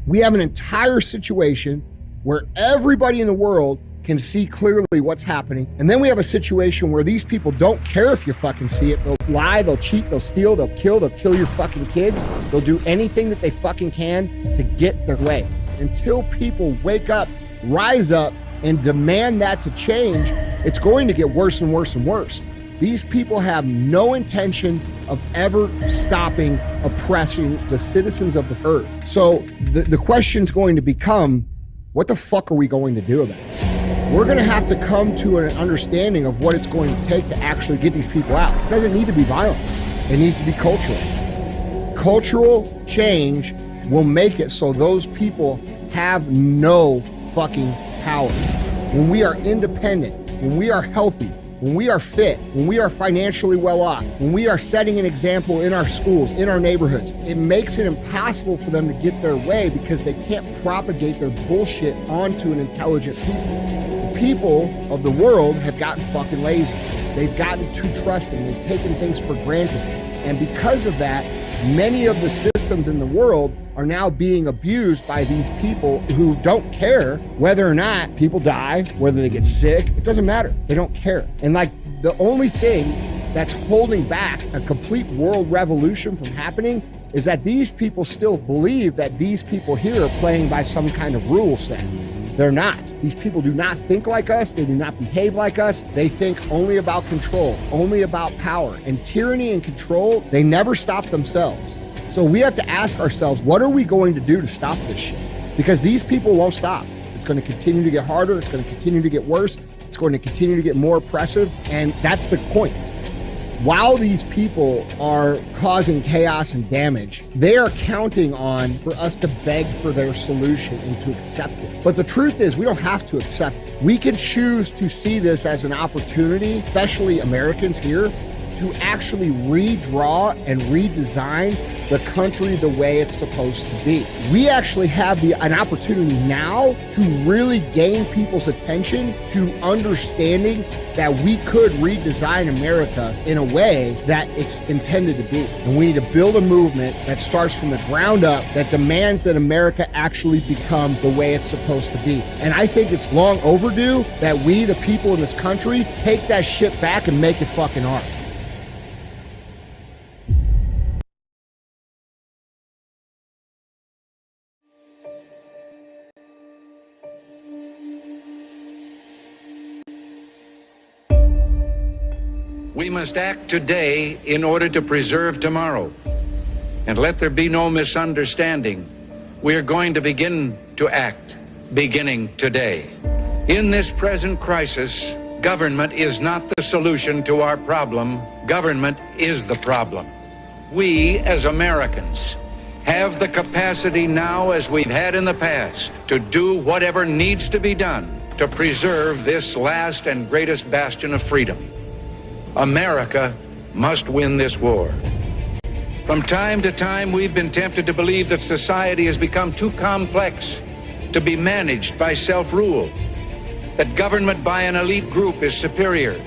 We have an entire situation where everybody in the world can see clearly what's happening. And then we have a situation where these people don't care if you fucking see it. They'll lie, they'll cheat, they'll steal, they'll kill your fucking kids. They'll do anything that they fucking can to get their way. Until people wake up, rise up, and demand that to change, it's going to get worse and worse and worse. These people have no intention of ever stopping oppressing the citizens of the earth. So the question's going to become, what the fuck are we going to do about it? We're going to have to come to an understanding of what it's going to take to actually get these people out. It doesn't need to be violence. It needs to be cultural. Cultural change will make it so those people have no fucking power. When we are independent, when we are healthy, when we are fit, when we are financially well off, when we are setting an example in our schools, in our neighborhoods, it makes it impossible for them to get their way because they can't propagate their bullshit onto an intelligent people. The people of the world have gotten fucking lazy. They've gotten too trusting. They've taken things for granted. And because of that, many of the systems in the world are now being abused by these people who don't care whether or not people die, whether they get sick. It doesn't matter. They don't care. And like the only thing that's holding back a complete world revolution from happening is that these people still believe that these people here are playing by some kind of rule set. They're not. These people do not think like us. They do not behave like us. They think only about control, only about power. And tyranny and control, they never stop themselves. So we have to ask ourselves, what are we going to do to stop this shit? Because these people won't stop. It's going to continue to get harder. It's going to continue to get worse. It's going to continue to get more oppressive. And that's the point. While these people are causing chaos and damage, they are counting on for us to beg for their solution and to accept it. But the truth is, we don't have to accept it. We can choose to see this as an opportunity, especially Americans here, to actually redraw and redesign the country the way it's supposed to be. We actually have an opportunity now to really gain people's attention to understanding that we could redesign America in a way that it's intended to be. And we need to build a movement that starts from the ground up, that demands that America actually become the way it's supposed to be. And I think it's long overdue that we, the people in this country, take that shit back and make it fucking ours. We must act today in order to preserve tomorrow. And let there be no misunderstanding. We are going to begin to act, beginning today. In this present crisis, government is not the solution to our problem. Government is the problem. We, as Americans, have the capacity now, as we've had in the past, to do whatever needs to be done to preserve this last and greatest bastion of freedom. America must win this war. From time to time, we've been tempted to believe that society has become too complex to be managed by self-rule, that government by an elite group is superior.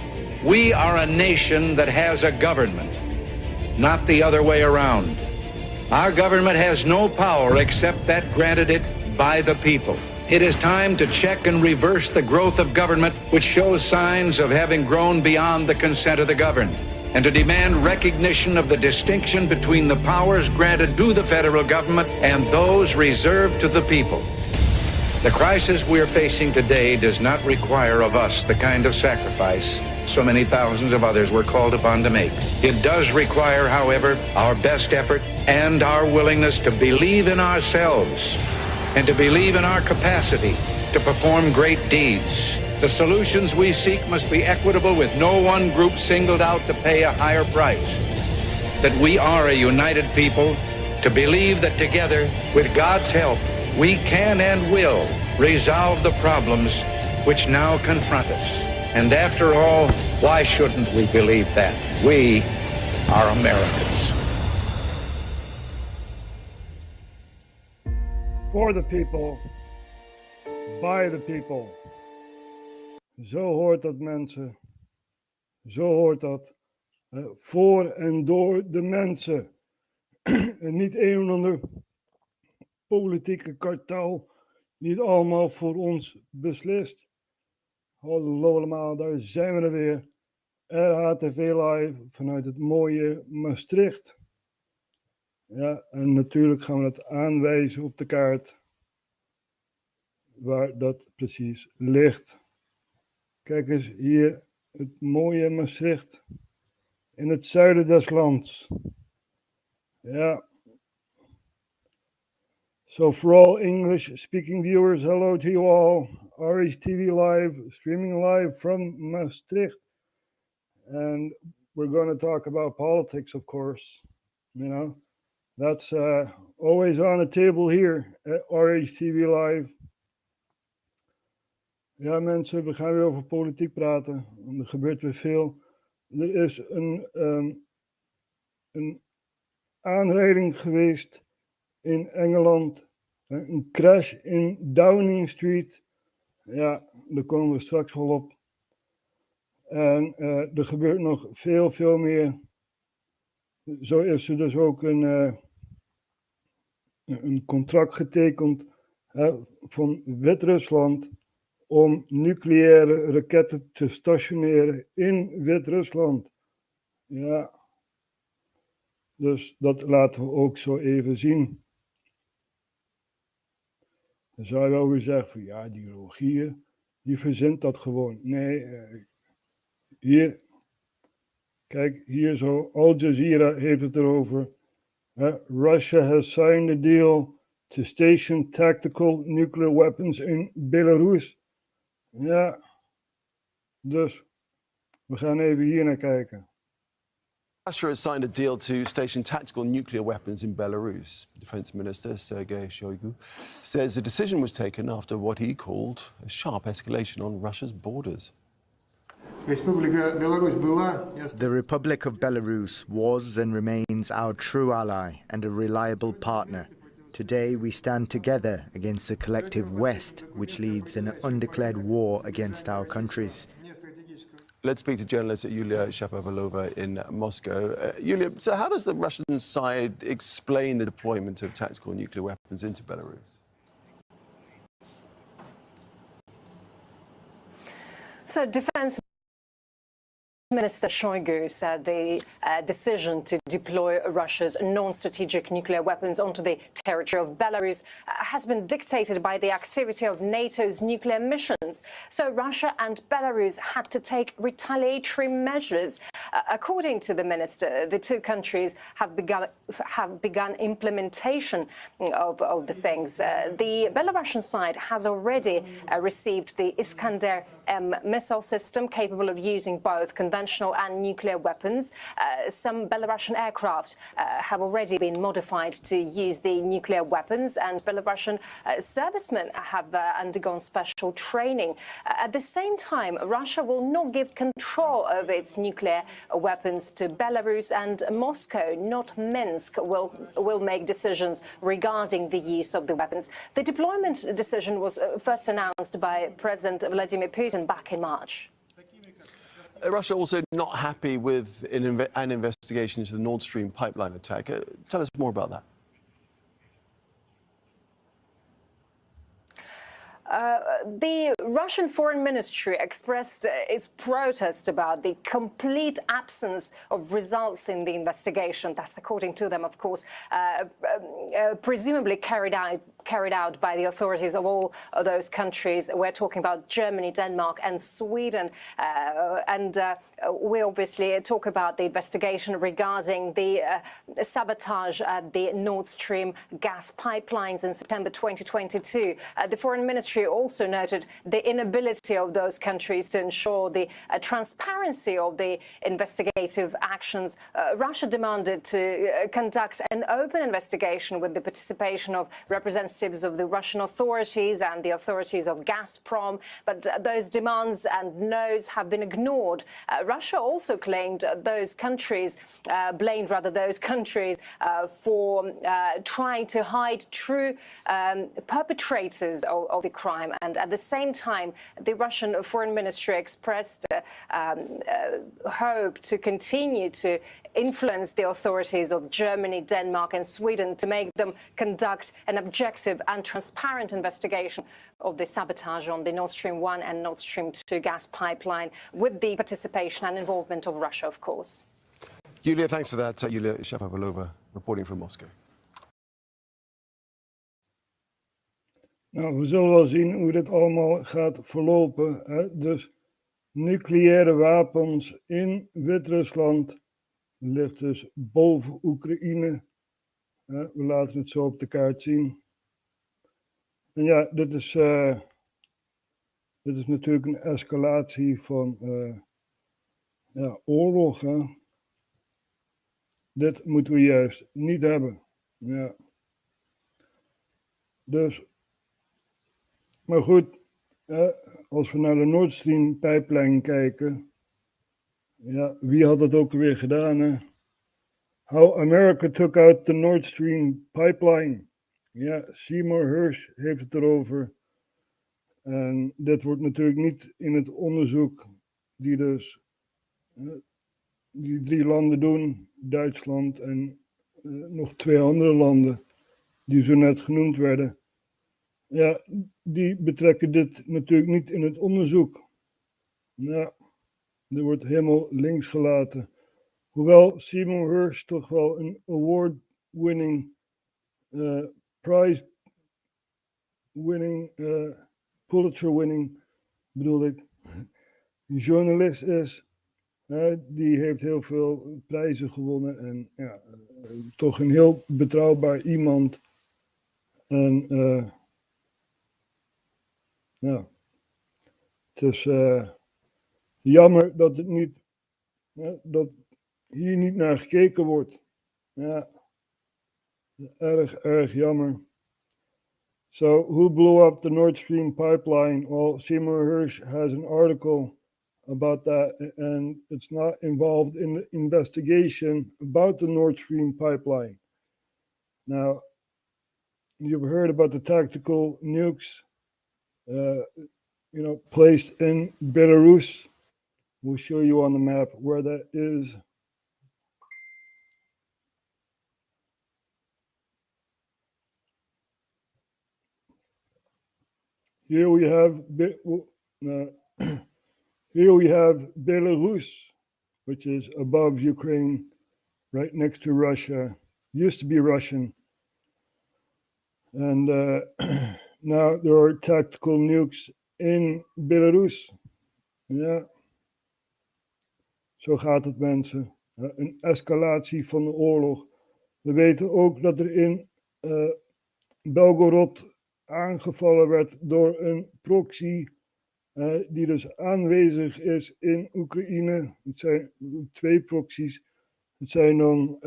We are a nation that has a government, not the other way around. Our government has no power except that granted it by the people. It is time to check and reverse the growth of government, which shows signs of having grown beyond the consent of the governed, and to demand recognition of the distinction between the powers granted to the federal government and those reserved to the people. The crisis we're facing today does not require of us the kind of sacrifice so many thousands of others were called upon to make. It does require, however, our best effort and our willingness to believe in ourselves and to believe in our capacity to perform great deeds. The solutions we seek must be equitable, with no one group singled out to pay a higher price. That we are a united people, to believe that together, with God's help, we can and will resolve the problems which now confront us. And after all, why shouldn't we believe that? We are Americans. For the people, by the people. Zo hoort dat, mensen. Zo hoort dat. Voor en door de mensen. En niet een of ander politieke kartel niet allemaal voor ons beslist. Hallo allemaal, daar zijn we er weer. RHTVLive vanuit het mooie Maastricht. Ja, en natuurlijk gaan we het aanwijzen op de kaart waar dat precies ligt. Kijk eens hier, het mooie Maastricht in het zuiden des lands. Ja. So for all English-speaking viewers, hello to you all. RHTVLive, streaming live from Maastricht. And we're going to talk about politics, of course. You know, that's always on the table here at RHTVLive. Ja, mensen, we gaan weer over politiek praten. Er gebeurt weer veel. Er is een aanrijding geweest in Engeland. Een crash in Downing Street. Ja, daar komen we straks wel op. En er gebeurt nog veel meer. Zo is er dus ook een contract getekend van Wit-Rusland om nucleaire raketten te stationeren in Wit-Rusland. Ja, dus dat laten we ook zo even zien. Dan zou je wel weer zeggen van ja, die Rogier, die verzint dat gewoon. Nee, hier, kijk, hier zo, Al Jazeera heeft het erover. Russia has signed a deal to station tactical nuclear weapons in Belarus. Ja, dus we gaan even hier naar kijken. Russia has signed a deal to station tactical nuclear weapons in Belarus. Defense Minister Sergei Shoigu says the decision was taken after what he called a sharp escalation on Russia's borders. The Republic of Belarus was and remains our true ally and a reliable partner. Today we stand together against the collective West, which leads an undeclared war against our countries. Let's speak to journalist Yulia Shapovalova in Moscow. Yulia, so how does the Russian side explain the deployment of tactical nuclear weapons into Belarus? So Defense Minister Shoigu said the decision to deploy Russia's non-strategic nuclear weapons onto the territory of Belarus has been dictated by the activity of NATO's nuclear missions. So Russia and Belarus had to take retaliatory measures. According to the minister, the two countries have begun implementation of the things. The Belarusian side has already received the Iskander-M missile system capable of using both conventional and nuclear weapons. Some Belarusian aircraft have already been modified to use the nuclear weapons, and Belarusian servicemen have undergone special training. At the same time, Russia will not give control of its nuclear weapons to Belarus, and Moscow, not Minsk, will make decisions regarding the use of the weapons. The deployment decision was first announced by President Vladimir Putin back in March. Russia also not happy with an investigation into the Nord Stream pipeline attack. Tell us more about that. The Russian Foreign Ministry expressed its protest about the complete absence of results in the investigation. That's according to them, of course, presumably carried out by the authorities of all of those countries. We're talking about Germany, Denmark and Sweden. We obviously talk about the investigation regarding the sabotage at the Nord Stream gas pipelines in September 2022. The Foreign Ministry also noted the inability of those countries to ensure the transparency of the investigative actions. Russia demanded to conduct an open investigation with the participation of representatives of the Russian authorities and the authorities of Gazprom, but those demands and no's have been ignored. Russia also blamed those countries for trying to hide true perpetrators of the crime. And at the same time, the Russian Foreign Ministry expressed hope to continue to influence the authorities of Germany, Denmark and Sweden to make them conduct an objective and transparent investigation of the sabotage on the Nord Stream 1 and Nord Stream 2 gas pipeline, with the participation and involvement of Russia, of course. Julia, thanks for that. Julia Shapovalova reporting from Moscow. Nou, we zullen wel zien hoe dit allemaal gaat verlopen. Hè? Dus nucleaire wapens in Wit-Rusland ligt dus boven Oekraïne. We laten het zo op de kaart zien. En ja, dit is natuurlijk een escalatie van oorlog. Hè? Dit moeten we juist niet hebben. Ja. Dus, maar goed, als we naar de Nord Stream pipeline kijken, ja, wie had het ook weer gedaan? Hè? How America took out the Nord Stream pipeline. Ja, Seymour Hersh heeft het erover. En dit wordt natuurlijk niet in het onderzoek die dus die 3 landen doen, Duitsland en nog 2 andere landen die zo net genoemd werden. Ja, die betrekken dit natuurlijk niet in het onderzoek. Ja, er wordt helemaal links gelaten. Hoewel Seymour Hersh toch wel een award-winning, prize-winning, Pulitzer-winning, bedoel ik, journalist is. Die heeft heel veel prijzen gewonnen en ja, toch een heel betrouwbaar iemand. En ja, het is jammer dat het niet, dat hier niet naar gekeken wordt. Ja, erg jammer. So, who blew up the Nord Stream pipeline? Well, Seymour Hersh has an article about that, and it's not involved in the investigation about the Nord Stream pipeline. Now, you've heard about the tactical nukes, placed in Belarus. We'll show you on the map where that is. Here we have Belarus, which is above Ukraine, right next to Russia. Used to be Russian. And now there are tactical nukes in Belarus. Ja, zo gaat het, mensen. Een escalatie van de oorlog. We weten ook dat er in Belgorod aangevallen werd door een proxy die dus aanwezig is in Oekraïne. Het zijn 2 proxies. Het zijn dan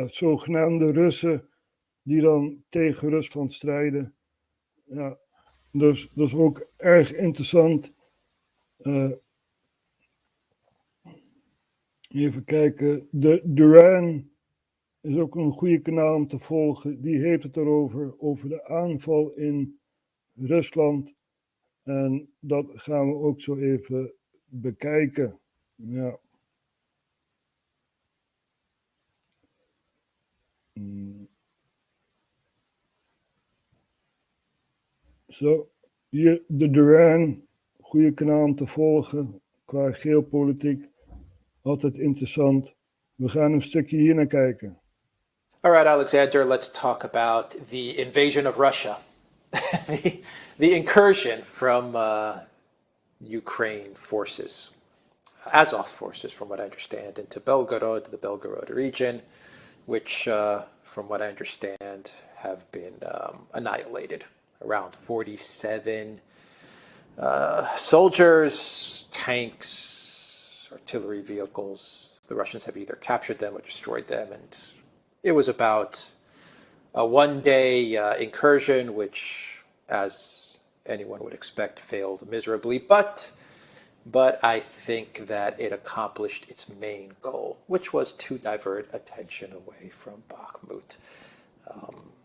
zogenaamde Russen die dan tegen Rusland strijden. Ja, dus dat is ook erg interessant. Even kijken. De Duran is ook een goede kanaal om te volgen. Die heeft het erover, over de aanval in Rusland. En dat gaan we ook zo even bekijken. Ja. Zo, hier de Duran, goede kanaal om te volgen qua geopolitiek. Altijd interessant. We gaan een stukje hier naar kijken. All right, Alexander, let's talk about the invasion of Russia. the incursion from Ukraine forces, Azov forces, from what I understand, into Belgorod, the Belgorod region, which, from what I understand, have been annihilated. Around 47 soldiers, tanks, artillery vehicles. The Russians have either captured them or destroyed them, and it was about a one-day incursion, which, as anyone would expect, failed miserably. But I think that it accomplished its main goal, which was to divert attention away from Bakhmut.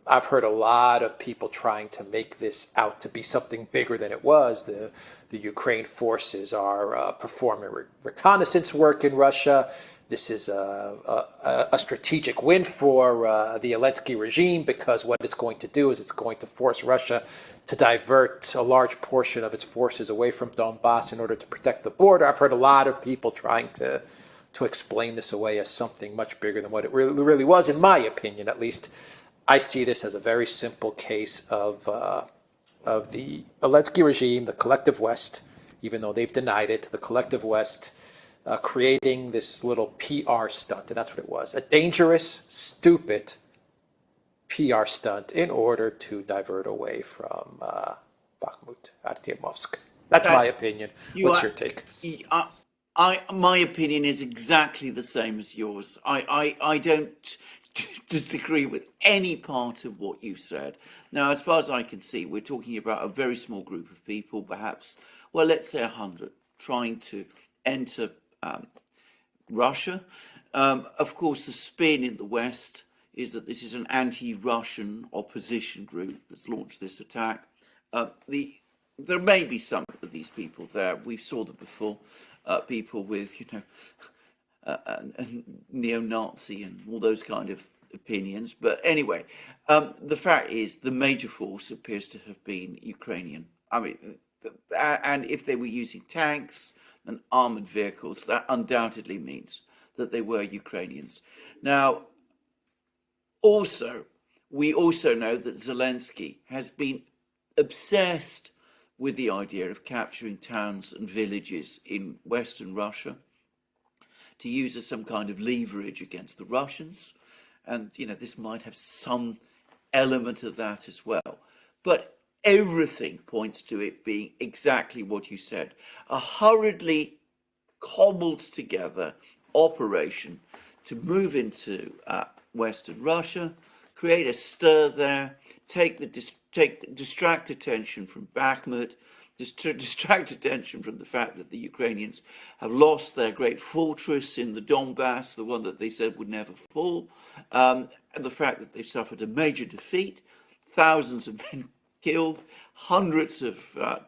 I've heard a lot of people trying to make this out to be something bigger than it was. The Ukraine forces are performing reconnaissance work in Russia. this is a strategic win for the Zelensky regime, because what it's going to do is it's going to force Russia to divert a large portion of its forces away from Donbass in order to protect the border. I've heard a lot of people trying to explain this away as something much bigger than what it really was. In my opinion, at least, I see this as a very simple case of the Zelensky regime, the collective West, even though they've denied it, the collective West creating this little PR stunt, and that's what it was, a dangerous, stupid PR stunt in order to divert away from Bakhmut, Artyomovsk. That's my opinion. What's your take? My opinion is exactly the same as yours. I don't disagree with any part of what you said. Now, as far as I can see, we're talking about a very small group of people, perhaps, well, let's say 100, trying to enter Russia. Of course, the spin in the West is that this is an anti-Russian opposition group that's launched this attack. There may be some of these people there. We saw them before. People with, neo-Nazi and all those kind of opinions. But anyway, the fact is the major force appears to have been Ukrainian. I mean, and if they were using tanks and armored vehicles, that undoubtedly means that they were Ukrainians. Now, we also know that Zelensky has been obsessed with the idea of capturing towns and villages in Western Russia to use as some kind of leverage against the Russians. And, this might have some element of that as well. But everything points to it being exactly what you said. A hurriedly cobbled together operation to move into Western Russia, create a stir there, distract attention from Bakhmut, distract attention from the fact that the Ukrainians have lost their great fortress in the Donbass, the one that they said would never fall, and the fact that they've suffered a major defeat, thousands of men killed, hundreds of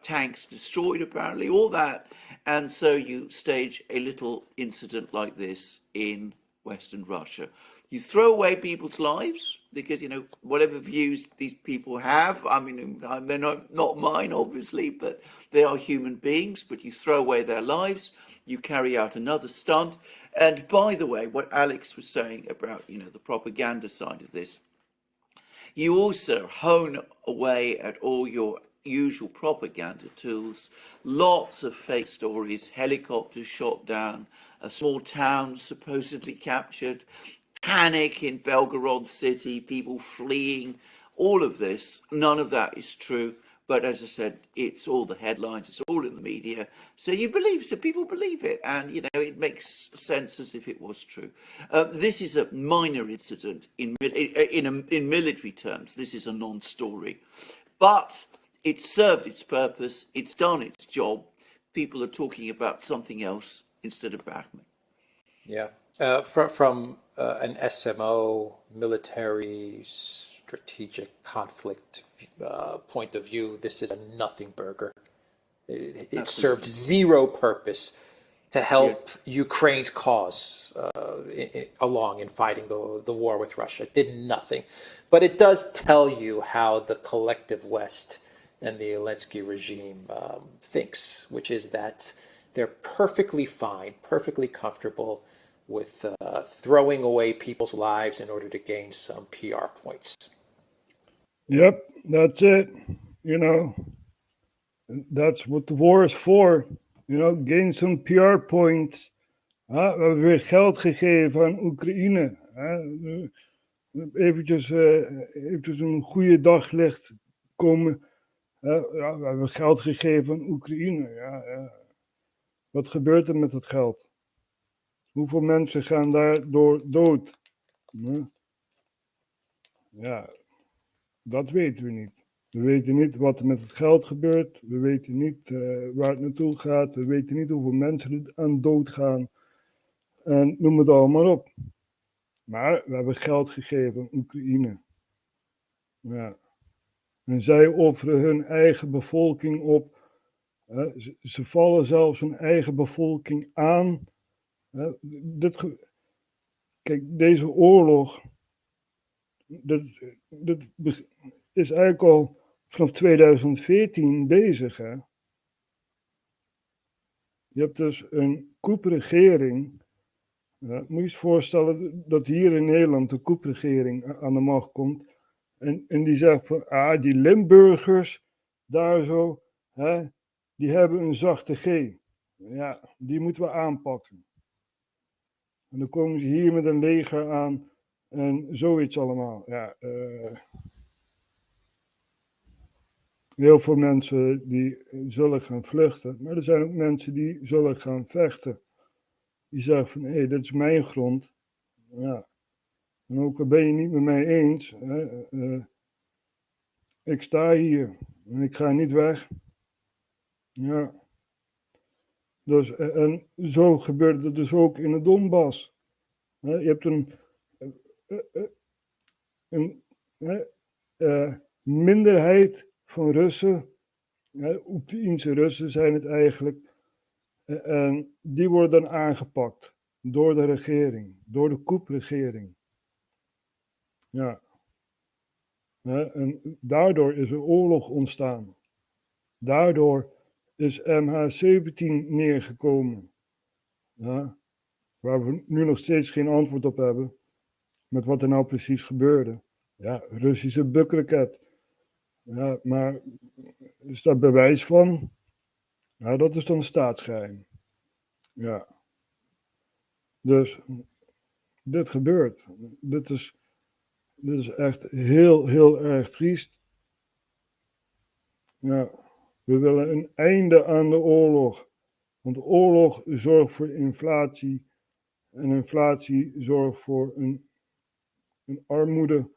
tanks destroyed, apparently, all that. And so you stage a little incident like this in Western Russia. You throw away people's lives because, whatever views these people have, I mean, they're not mine, obviously, but they are human beings, but you throw away their lives, you carry out another stunt. And by the way, what Alex was saying about, the propaganda side of this, you also hone away at all your usual propaganda tools, lots of fake stories, helicopters shot down, a small town supposedly captured, panic in Belgorod city, people fleeing, all of this, none of that is true. But as I said, it's all the headlines, it's all in the media. So people believe it, and it makes sense as if it was true. This is a minor incident in military terms. This is a non-story, but it served its purpose. It's done its job. People are talking about something else instead of Bakhmut. Yeah, from an SMO, military strategic conflict point of view, this is a nothing burger. It served zero purpose to help Ukraine's cause along in fighting the war with Russia. It did nothing. But it does tell you how the collective West and the Zelensky regime thinks, which is that they're perfectly fine, perfectly comfortable with throwing away people's lives in order to gain some PR points. Yep, that's it. That's what the war is for. Gain some PR points. We hebben weer geld gegeven aan Oekraïne. Eventjes een goede daglicht komen. We hebben geld gegeven aan Oekraïne. Wat gebeurt er met het geld? Hoeveel mensen gaan daardoor dood? Ja, dat weten we niet. We weten niet wat er met het geld gebeurt. We weten niet waar het naartoe gaat. We weten niet hoeveel mensen er aan dood gaan. En noem het allemaal op. Maar we hebben geld gegeven aan Oekraïne. Ja. En zij offeren hun eigen bevolking op. Ze vallen zelfs hun eigen bevolking aan. kijk, deze oorlog, dat is eigenlijk al vanaf 2014 bezig, hè. Je hebt dus een coupe-regering. Moet je eens voorstellen dat hier in Nederland een coupe-regering aan de macht komt. En die zegt van, die Limburgers, daar zo, hè, die hebben een zachte G. Ja, die moeten we aanpakken. En dan komen ze hier met een leger aan en zoiets allemaal. Ja, heel veel mensen die zullen gaan vluchten, maar er zijn ook mensen die zullen gaan vechten. Die zeggen van, hé, dit is mijn grond. Ja. En ook al ben je niet met mij eens, ik sta hier en ik ga niet weg. Ja. Dus, en zo gebeurt het dus ook in de Donbass. Je hebt een minderheid van Russen, Oekraïense Russen zijn het eigenlijk, en die worden dan aangepakt door de regering, door de coupe-regering. Ja. En daardoor is er oorlog ontstaan. Daardoor is MH17 neergekomen. Ja. Waar we nu nog steeds geen antwoord op hebben. Met wat er nou precies gebeurde. Ja, Russische bukraket. Ja, maar is daar bewijs van? Ja, dat is dan staatsgeheim. Ja. Dus dit gebeurt. Dit is echt heel, heel erg triest. Ja, we willen een einde aan de oorlog. Want de oorlog zorgt voor inflatie. En inflatie zorgt voor een armoede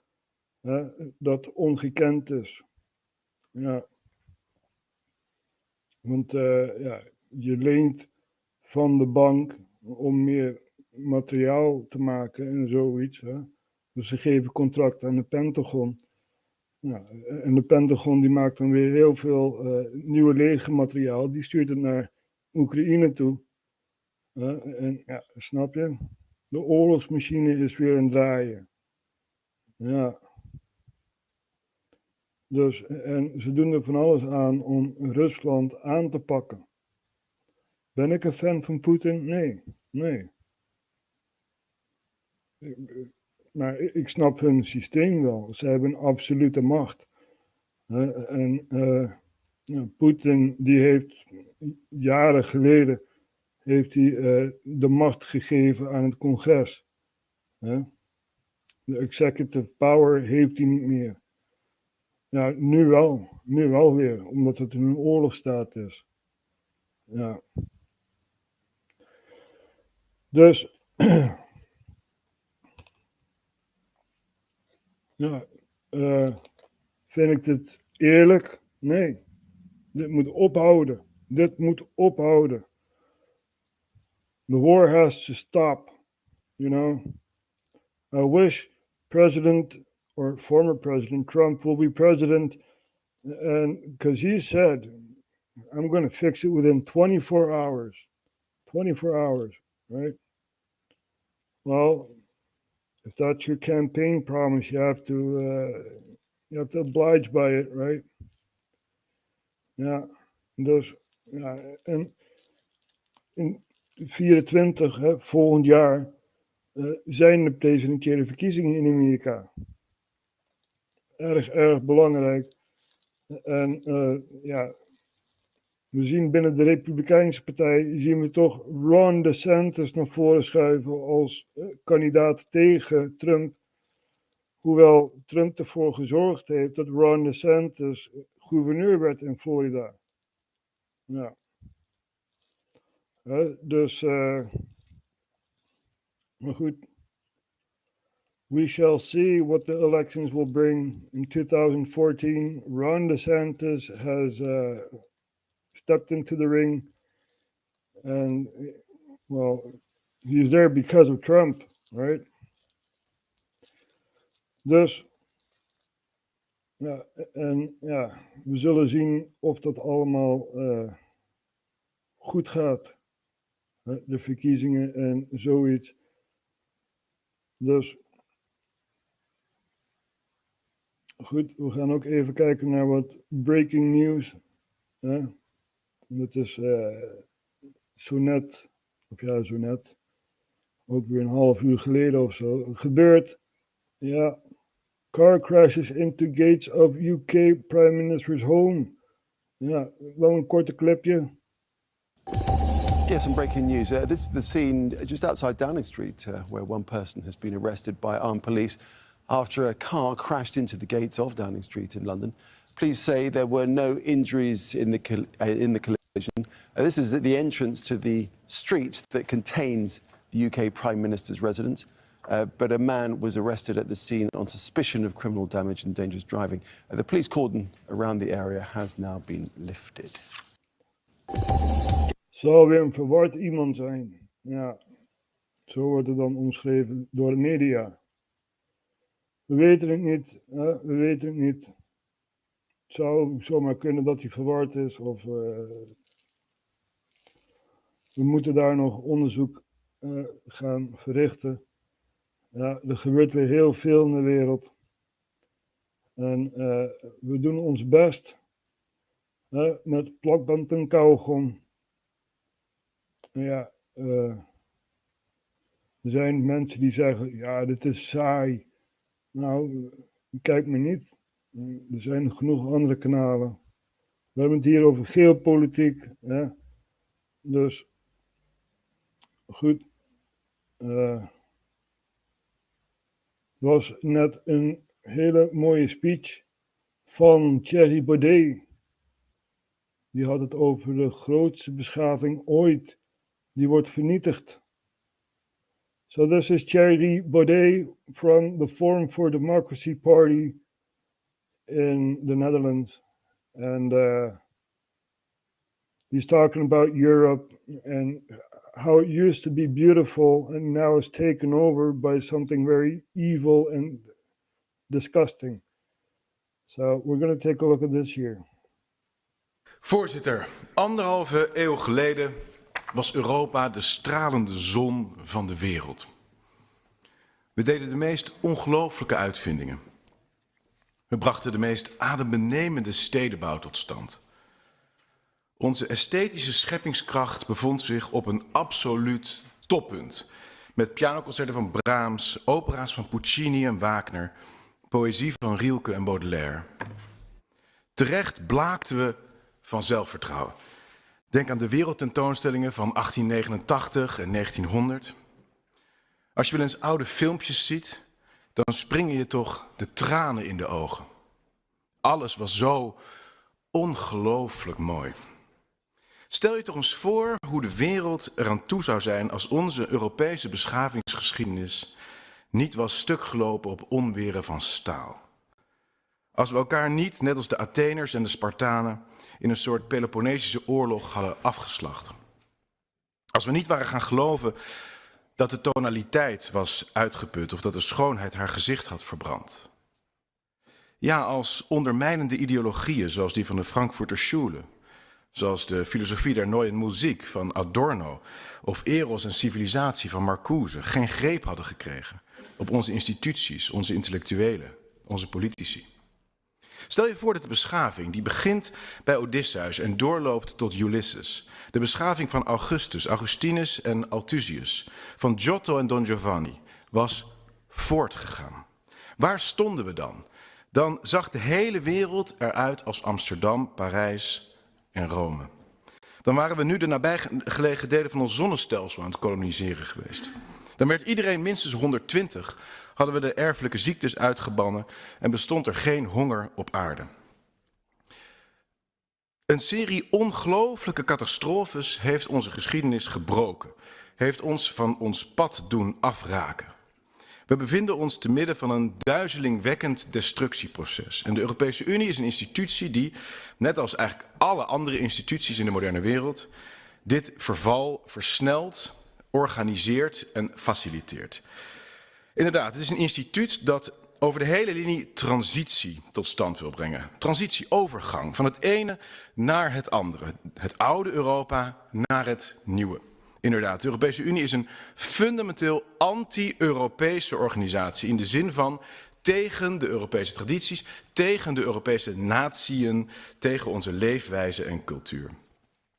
dat ongekend is. Ja. Want je leent van de bank om meer materiaal te maken en zoiets. Hè. Dus ze geven contract aan de Pentagon. Ja, en de Pentagon die maakt dan weer heel veel nieuwe legermateriaal. Die stuurt het naar Oekraïne toe. En ja, snap je? De oorlogsmachine is weer aan het draaien. Ja. Dus, en ze doen er van alles aan om Rusland aan te pakken. Ben ik een fan van Poetin? Nee. Maar ik snap hun systeem wel. Ze hebben een absolute macht. En Poetin die heeft jaren geleden de macht gegeven aan het congres. De executive power heeft hij niet meer. Ja, nu wel weer, omdat het een oorlogsstaat is. Ja. Dus, ja, vind ik dit eerlijk? Nee. Dit moet ophouden. The war has to stop, you know. I wish President or former President Trump will be president, and because he said, I'm going to fix it within 24 hours. 24 hours, right? Well, if that's your campaign promise, you have to oblige by it, right? Ja, dus ja, en in 24, volgend jaar, zijn de presidentiële verkiezingen in Amerika. Erg belangrijk. En we zien binnen de Republikeinse Partij, zien we toch Ron DeSantis naar voren schuiven als kandidaat tegen Trump. Hoewel Trump ervoor gezorgd heeft dat Ron DeSantis gouverneur werd in Florida. Ja. Dus, maar goed. We shall see what the elections will bring in 2014. Ron DeSantis has stepped into the ring. And, well, he's there because of Trump, right? Dus, we zullen zien of dat allemaal goed gaat. De verkiezingen en zoiets. Dus goed, we gaan ook even kijken naar wat breaking news. Dat is zo net, ook weer een half uur geleden of zo, gebeurd. Ja, car crashes into gates of UK Prime Minister's home. Ja, wel een korte clipje. Yes, some breaking news. This is the scene just outside Downing Street, where one person has been arrested by armed police after a car crashed into the gates of Downing Street in London. Police say there were no injuries in the collision. This is the entrance to the street that contains the UK Prime Minister's residence. But a man was arrested at the scene on suspicion of criminal damage and dangerous driving. The police cordon around the area has now been lifted. Zal weer een verward iemand zijn. Ja, zo wordt het dan omschreven door de media. We weten het niet, we weten het niet. Het zou zomaar kunnen dat hij verward is of we moeten daar nog onderzoek gaan verrichten. Ja, er gebeurt weer heel veel in de wereld. En we doen ons best met plakband en kauwgom. Ja, er zijn mensen die zeggen, ja, dit is saai. Nou, kijk me niet. Er zijn genoeg andere kanalen. We hebben het hier over geopolitiek. Dus, goed. Het was net een hele mooie speech van Thierry Baudet. Die had het over de grootste beschaving ooit. Die wordt vernietigd. So this is Thierry Baudet from the Forum for Democracy Party in the Netherlands. And he's talking about Europe and how it used to be beautiful and now is taken over by something very evil and disgusting. So we're going to take a look at this here. Voorzitter, 1,5 eeuw geleden was Europa de stralende zon van de wereld. We deden de meest ongelooflijke uitvindingen. We brachten de meest adembenemende stedenbouw tot stand. Onze esthetische scheppingskracht bevond zich op een absoluut toppunt. Met pianoconcerten van Brahms, opera's van Puccini en Wagner, poëzie van Rilke en Baudelaire. Terecht blaakten we van zelfvertrouwen. Denk aan de wereldtentoonstellingen van 1889 en 1900. Als je wel eens oude filmpjes ziet, dan springen je toch de tranen in de ogen. Alles was zo ongelooflijk mooi. Stel je toch eens voor hoe de wereld eraan toe zou zijn als onze Europese beschavingsgeschiedenis niet was stuk gelopen op onweren van staal. Als we elkaar niet, net als de Atheners en de Spartanen, in een soort Peloponnesische oorlog hadden afgeslacht. Als we niet waren gaan geloven dat de tonaliteit was uitgeput of dat de schoonheid haar gezicht had verbrand. Ja, als ondermijnende ideologieën zoals die van de Frankfurter Schule, zoals de Filosofie der Neuen Musik van Adorno of Eros en Civilisatie van Marcuse geen greep hadden gekregen op onze instituties, onze intellectuelen, onze politici. Stel je voor dat de beschaving, die begint bij Odysseus en doorloopt tot Ulysses, de beschaving van Augustus, Augustinus en Althusius, van Giotto en Don Giovanni, was voortgegaan. Waar stonden we dan? Dan zag de hele wereld eruit als Amsterdam, Parijs en Rome. Dan waren we nu de nabijgelegen delen van ons zonnestelsel aan het koloniseren geweest. Dan werd iedereen minstens 120, hadden we de erfelijke ziektes uitgebannen en bestond er geen honger op aarde. Een serie ongelooflijke catastrofes heeft onze geschiedenis gebroken, heeft ons van ons pad doen afraken. We bevinden ons te midden van een duizelingwekkend destructieproces. En de Europese Unie is een institutie die, net als eigenlijk alle andere instituties in de moderne wereld, dit verval versnelt, organiseert en faciliteert. Inderdaad, het is een instituut dat over de hele linie transitie tot stand wil brengen. Transitieovergang van het ene naar het andere. Het oude Europa naar het nieuwe. Inderdaad, de Europese Unie is een fundamenteel anti-Europese organisatie in de zin van tegen de Europese tradities, tegen de Europese natieën, tegen onze leefwijze en cultuur.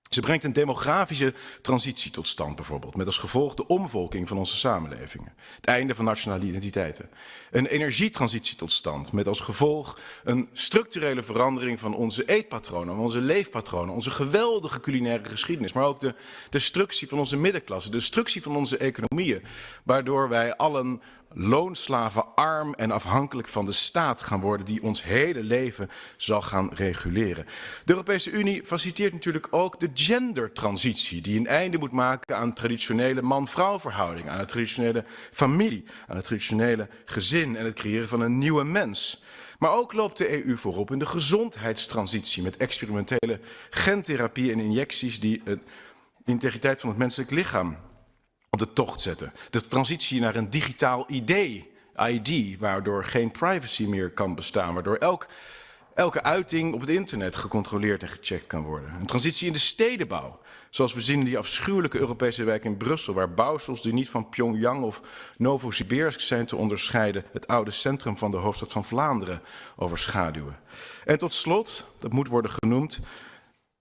Ze brengt een demografische transitie tot stand bijvoorbeeld, met als gevolg de omvolking van onze samenlevingen, het einde van nationale identiteiten. Een energietransitie tot stand, met als gevolg een structurele verandering van onze eetpatronen, van onze leefpatronen, onze geweldige culinaire geschiedenis, maar ook de destructie van onze middenklasse, de destructie van onze economieën, waardoor wij allen loonslaven arm en afhankelijk van de staat gaan worden die ons hele leven zal gaan reguleren. De Europese Unie faciliteert natuurlijk ook de gendertransitie die een einde moet maken aan traditionele man-vrouw verhouding, aan de traditionele familie, aan het traditionele gezin en het creëren van een nieuwe mens. Maar ook loopt de EU voorop in de gezondheidstransitie met experimentele gentherapie en injecties die de integriteit van het menselijk lichaam op de tocht zetten. De transitie naar een digitaal ID, waardoor geen privacy meer kan bestaan, waardoor elke uiting op het internet gecontroleerd en gecheckt kan worden. Een transitie in de stedenbouw, zoals we zien in die afschuwelijke Europese wijk in Brussel, waar bouwsels die niet van Pyongyang of Novosibirsk zijn te onderscheiden, het oude centrum van de hoofdstad van Vlaanderen overschaduwen. En tot slot, dat moet worden genoemd,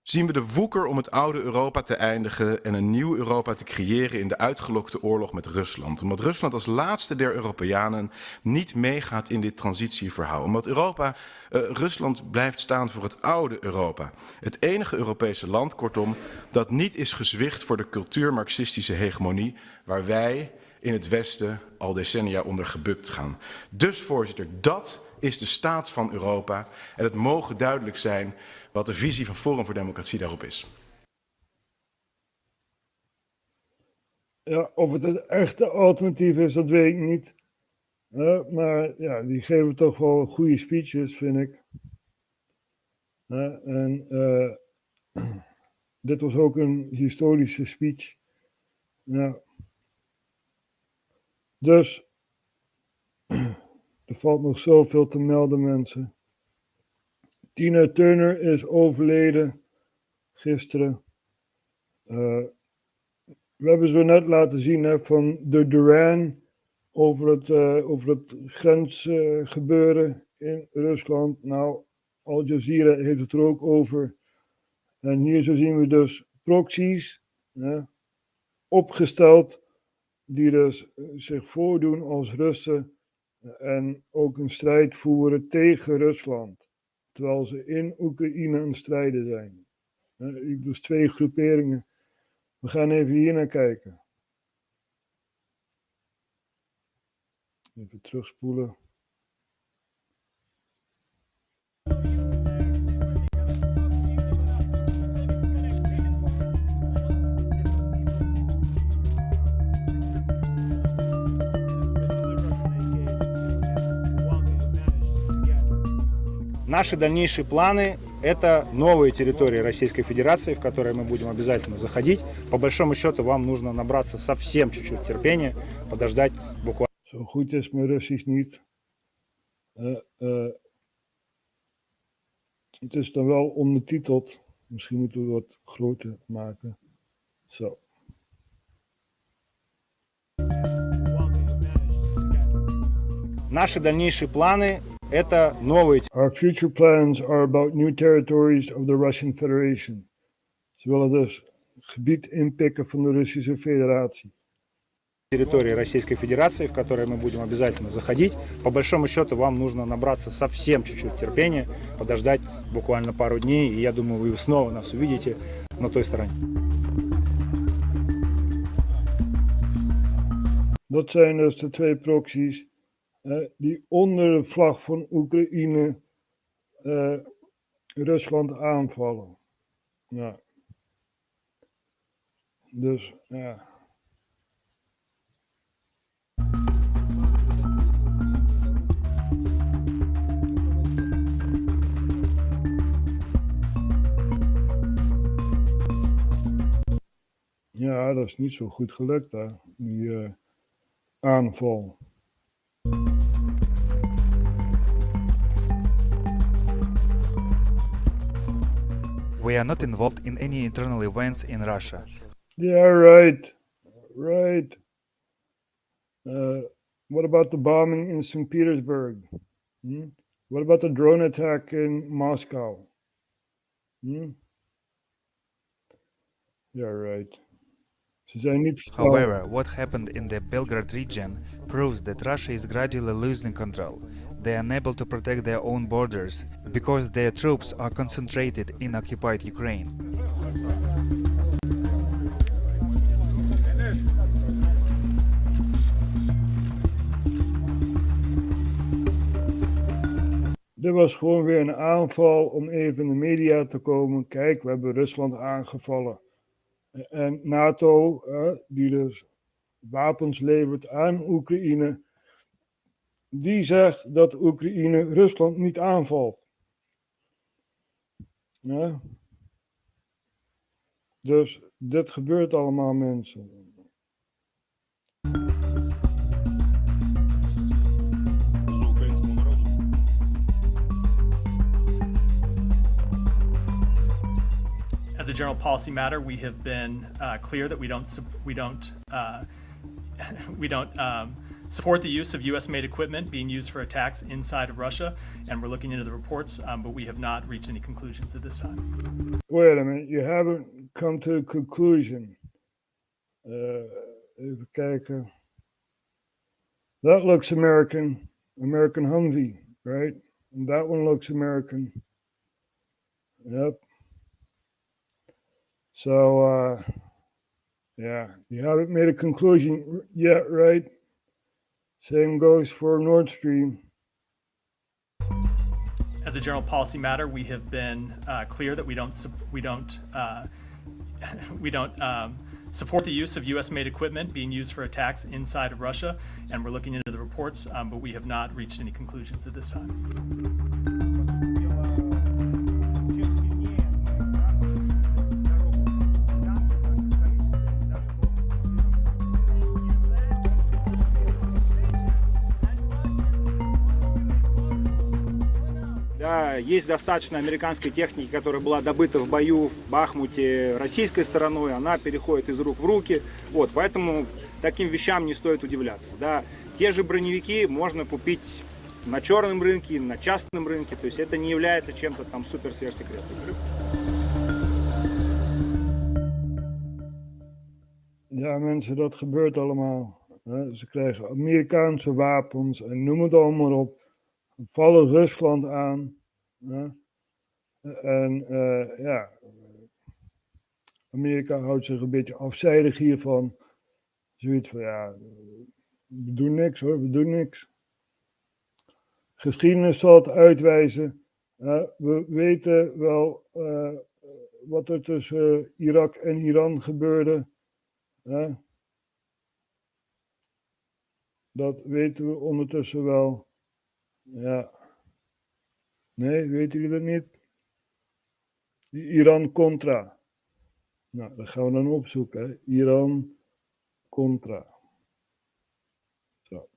zien we de woeker om het oude Europa te eindigen en een nieuw Europa te creëren in de uitgelokte oorlog met Rusland. Omdat Rusland als laatste der Europeanen niet meegaat in dit transitieverhaal. Omdat Rusland blijft staan voor het oude Europa. Het enige Europese land, kortom, dat niet is gezwicht voor de cultuur-marxistische hegemonie waar wij in het Westen al decennia onder gebukt gaan. Dus voorzitter, dat is de staat van Europa en het mogen duidelijk zijn wat de visie van Forum voor Democratie daarop is. Ja, of het een echte alternatief is, dat weet ik niet. Maar ja, die geven toch wel goede speeches, vind ik. Dit was ook een historische speech. Ja. Dus, er valt nog zoveel te melden, mensen. Tina Turner is overleden gisteren. We hebben zo net laten zien van de Duran over het grensgebeuren in Rusland. Nou, Al Jazeera heeft het er ook over. En hier zo zien we dus proxies opgesteld die dus zich voordoen als Russen en ook een strijd voeren tegen Rusland. Terwijl ze in Oekraïne aan het strijden zijn. Dus 2 groeperingen. We gaan even hier naar kijken. Even terugspoelen. Наши дальнейшие планы – это новые территории Российской Федерации, в которые мы будем обязательно заходить. По большому счету вам нужно набраться совсем чуть-чуть терпения, подождать буквально. Zo goed is mijn Russisch niet. Het is dan wel ondertiteld. Misschien moeten we wat groter maken. Zo. Наши дальнейшие планы – это новые. Our future plans are about new territories of the Russian Federation. Ze willen dus gebied inpikken van de Russische Federatie. Территории Российской Федерации, в которые мы будем обязательно заходить. По большому счету вам нужно набраться совсем чуть-чуть терпения, подождать буквально пару дней, и я думаю, вы снова нас увидите на той стороне. Dat zijn dus de 2 proxies die onder de vlag van Oekraïne Rusland aanvallen. Ja. Dus ja. Ja, dat is niet zo goed gelukt daar, die aanval. We are not involved in any internal events in Russia. Yeah, right. Right. What about the bombing in St. Petersburg? Hmm? What about the drone attack in Moscow? Hmm? Yeah, right. Ze zijn niet vertrouwelijk. However, what happened in the Belgrade region proves that Russia is gradually losing control. They are unable to protect their own borders because their troops are concentrated in occupied Ukraine. Dit was gewoon weer een aanval om even in de media te komen. Kijk, we hebben Rusland aangevallen. En NATO, die dus wapens levert aan Oekraïne, die zegt dat Oekraïne Rusland niet aanvalt. Ja? Dus dit gebeurt allemaal, mensen. As a general policy matter, we have been clear that we don't support the use of U.S.-made equipment being used for attacks inside of Russia, and we're looking into the reports, but we have not reached any conclusions at this time. Wait a minute, you haven't come to a conclusion. Even kijken. That looks American, American Humvee, right? And that one looks American. Yep. So, yeah, you haven't made a conclusion yet, right? Same goes for Nord Stream. As a general policy matter, we have been clear that we don't support the use of U.S.-made equipment being used for attacks inside of Russia, and we're looking into the reports, but we have not reached any conclusions at this time. Да, есть достаточно американской техники, которая была добыта в бою в Бахмуте российской стороной, она переходит из рук в руки, вот, поэтому таким вещам не стоит удивляться. Да. Те же броневики можно купить на черном рынке, на частном рынке, то есть это не является чем-то там супер-сверхсекретным. Ja, mensen, dat gebeurt allemaal. Ze krijgen Amerikaanse wapens en noem het allemaal op. Vallen Rusland aan. En ja, Amerika houdt zich een beetje afzijdig hiervan. Zoiets van, ja, we doen niks hoor, we doen niks. Geschiedenis zal het uitwijzen. We weten wel wat er tussen Irak en Iran gebeurde. Dat weten we ondertussen wel. Ja. Nee, weten jullie dat niet? Iran-Contra. Nou, dat gaan we dan opzoeken. Hè? Iran-Contra. Zo.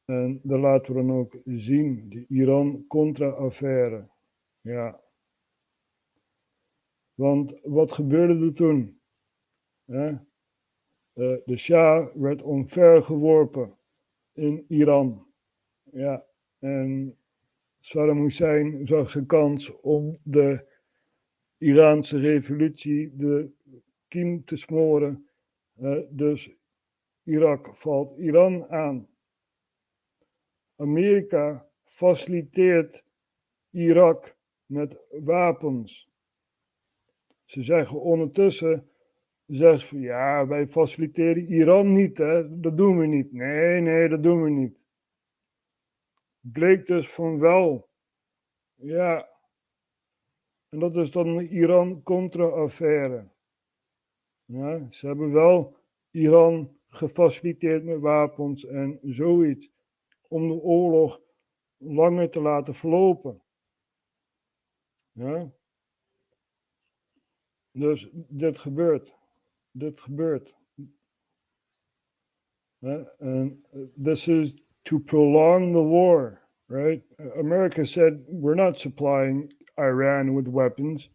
En dat laten we dan ook zien. De Iran-Contra-affaire. Ja. Want wat gebeurde er toen? De Shah werd omvergeworpen in Iran. Ja, en Saddam Hussein zag zijn kans om de Iraanse revolutie de kiem te smoren. Dus Irak valt Iran aan. Amerika faciliteert Irak met wapens. Ze zeggen ondertussen, van ja, wij faciliteren Iran niet, hè? Dat doen we niet. Nee, dat doen we niet. Bleek dus van wel. Ja. En dat is dan de Iran-Contra-affaire. Ja, ze hebben wel Iran gefaciliteerd met wapens en zoiets. Om de oorlog langer te laten verlopen. Ja. Dus dit gebeurt. And this is to prolong the war, right? America said we're not supplying Iran with weapons.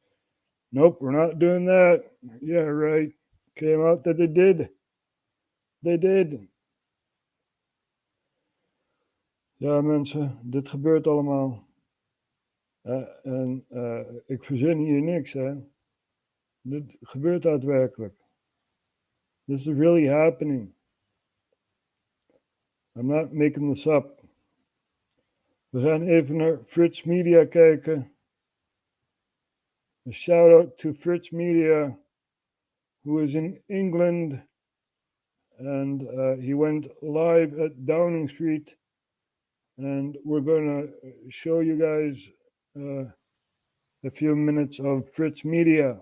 Nope, we're not doing that. Yeah, right. Came out that they did. They did. Ja, mensen, dit gebeurt allemaal. Ik verzin hier niks, hè. Dit gebeurt daadwerkelijk. This is really happening. I'm not making this up. We gaan even naar Fritz Media kijken. A shout out to Fritz Media, who is in England, and he went live at Downing Street, and we're going to show you guys a few minutes of Fritz Media.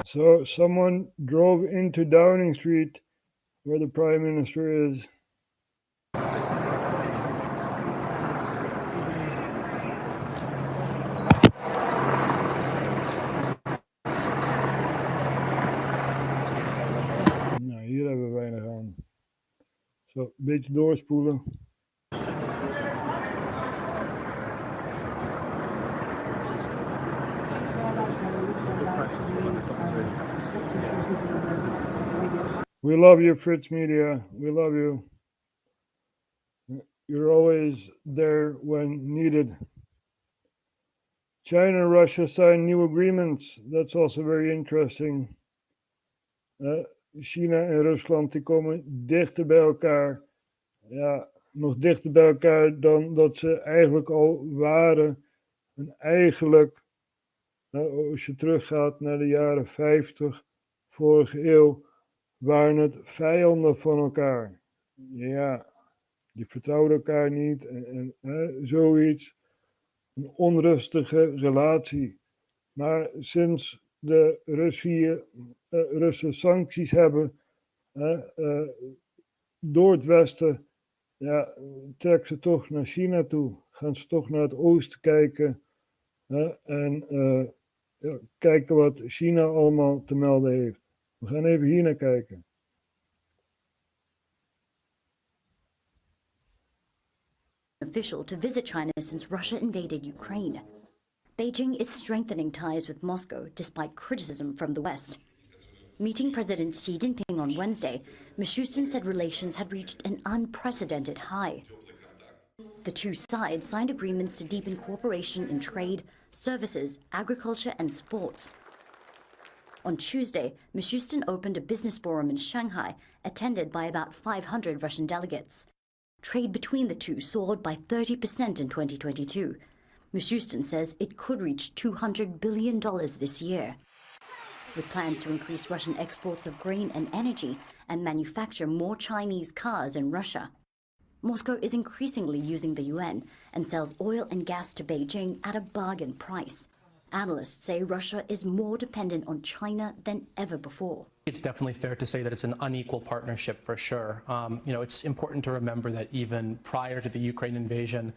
So someone drove into Downing Street, where the Prime Minister is. Nou, hier hebben we weinig aan. Zo, een beetje doorspoelen. We love you, Fritz Media. We love you. You're always there when needed. China and Russia signed new agreements. That's also very interesting. China en Rusland die komen dichter bij elkaar. Ja, nog dichter bij elkaar dan dat ze eigenlijk al waren. En eigenlijk, als je teruggaat naar de jaren 50, vorige eeuw, waren het vijanden van elkaar. Ja, die vertrouwden elkaar niet en zoiets. Een onrustige relatie. Maar sinds de Russen sancties hebben door het Westen, ja, trekken ze toch naar China toe. Gaan ze toch naar het oosten kijken. En kijken wat China allemaal te melden heeft. We gaan even hier naar kijken. Official to visit China since Russia invaded Ukraine. Beijing is strengthening ties with Moscow despite criticism from the West. Meeting President Xi Jinping on Wednesday, Mishustin said relations had reached an unprecedented high. The two sides signed agreements to deepen cooperation in trade, services, agriculture and sports. On Tuesday, Mishustin opened a business forum in Shanghai, attended by about 500 Russian delegates. Trade between the two soared by 30% in 2022. Mishustin says it could reach $200 billion this year. With plans to increase Russian exports of grain and energy and manufacture more Chinese cars in Russia. Moscow is increasingly using the yuan and sells oil and gas to Beijing at a bargain price. Analysts say Russia is more dependent on China than ever before. It's definitely fair to say that it's an unequal partnership for sure. It's important to remember that even prior to the Ukraine invasion,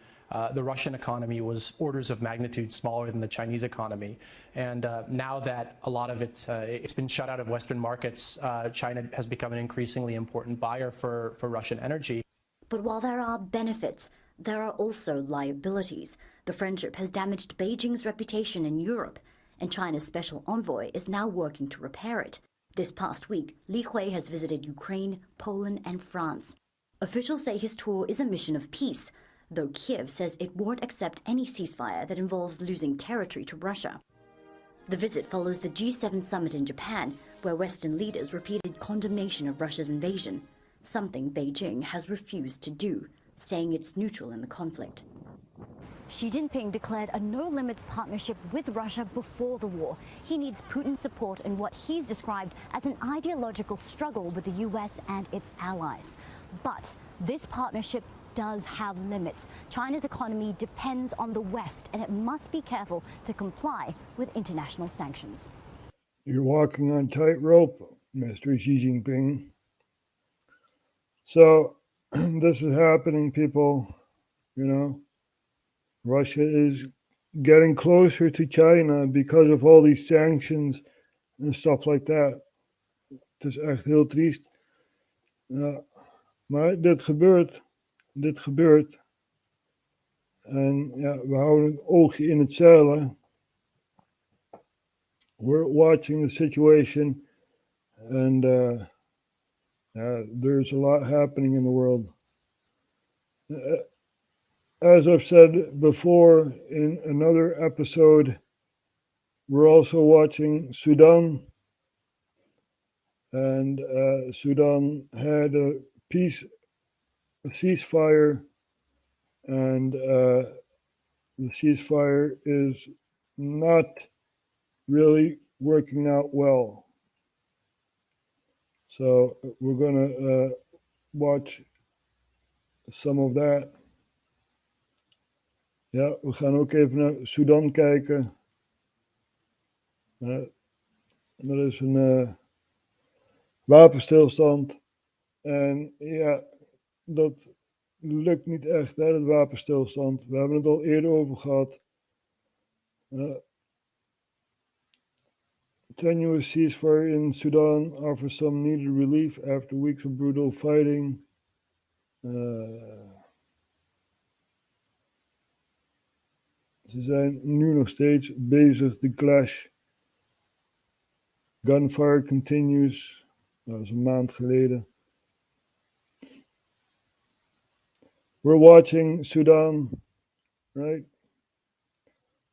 the Russian economy was orders of magnitude smaller than the Chinese economy. And now that a lot of it's been shut out of Western markets, China has become an increasingly important buyer for Russian energy. But while there are benefits, there are also liabilities. The friendship has damaged Beijing's reputation in Europe, and China's special envoy is now working to repair it. This past week, Li Hui has visited Ukraine, Poland and France. Officials say his tour is a mission of peace, though Kiev says it won't accept any ceasefire that involves losing territory to Russia. The visit follows the G7 summit in Japan, where where Western leaders repeated condemnation of Russia's invasion, something Beijing has refused to do, saying it's neutral in the conflict. Xi Jinping declared a no-limits partnership with Russia before the war. He needs Putin's support in what he's described as an ideological struggle with the US and its allies. But this partnership does have limits. China's economy depends on the West, and it must be careful to comply with international sanctions. You're walking on tightrope, Mr. Xi Jinping. So this is happening, people, you know. Russia is getting closer to China because of all these sanctions and stuff like that. Het is echt heel triest. Ja, maar dit gebeurt. En ja, we houden een oogje in het zeilen. We're watching the situation, and there's a lot happening in the world. As I've said before in another episode, we're also watching Sudan. And Sudan had a ceasefire, and the ceasefire is not really working out well. So we're going to watch some of that. Ja, we gaan ook even naar Sudan kijken. Er is een wapenstilstand. En ja, dat lukt niet echt, hè, dat wapenstilstand. We hebben het al eerder over gehad. Tenuous ceasefire in Sudan offers some needed relief after weeks of brutal fighting. Ze zijn nu nog steeds bezig, de clash. Gunfire continues. Dat was een maand geleden. We're watching Sudan, right?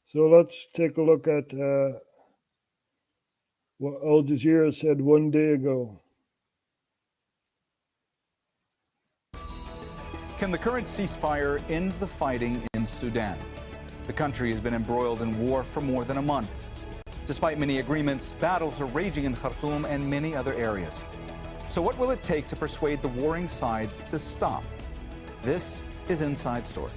So let's take a look at what Al Jazeera said one day ago. Can the current ceasefire end the fighting in Sudan? The country has been embroiled in war for more than a month. Despite many agreements, battles are raging in Khartoum and many other areas. So what will it take to persuade the warring sides to stop? This is Inside Story.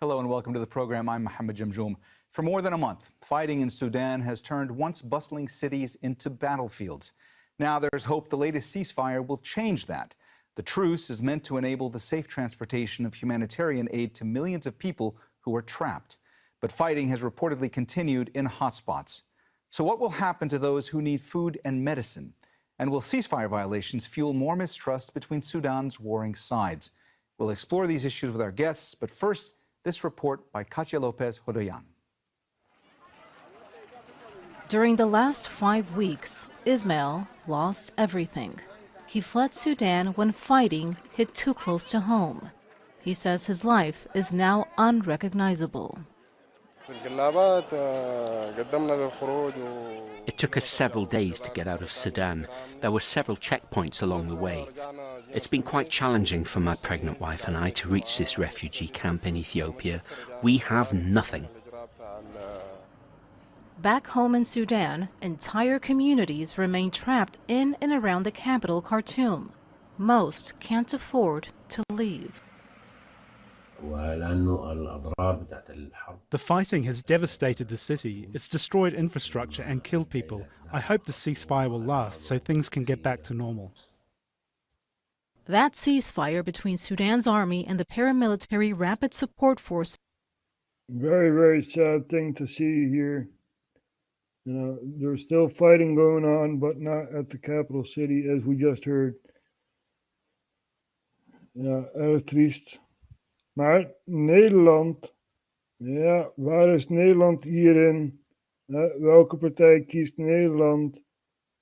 Hello and welcome to the program. I'm Mohammed Jamjoom. For more than a month, fighting in Sudan has turned once bustling cities into battlefields. Now there's hope the latest ceasefire will change that. The truce is meant to enable the safe transportation of humanitarian aid to millions of people who are trapped. But fighting has reportedly continued in hotspots. So what will happen to those who need food and medicine? And will ceasefire violations fuel more mistrust between Sudan's warring sides? We'll explore these issues with our guests, but first, this report by Katia Lopez Hodoyan. During the last 5 weeks, Ismail lost everything. He fled Sudan when fighting hit too close to home. He says his life is now unrecognizable. It took us several days to get out of Sudan. There were several checkpoints along the way. It's been quite challenging for my pregnant wife and I to reach this refugee camp in Ethiopia. We have nothing. Back home in Sudan, entire communities remain trapped in and around the capital, Khartoum. Most can't afford to leave. The fighting has devastated the city. It's destroyed infrastructure and killed people. I hope the ceasefire will last so things can get back to normal. That ceasefire between Sudan's army and the paramilitary Rapid Support Force. Very, very sad thing to see here. You know, there's still fighting going on, but not at the capital city, as we just heard. Ja, erg triest. Maar Nederland, ja, waar is Nederland hierin? Welke partij kiest Nederland?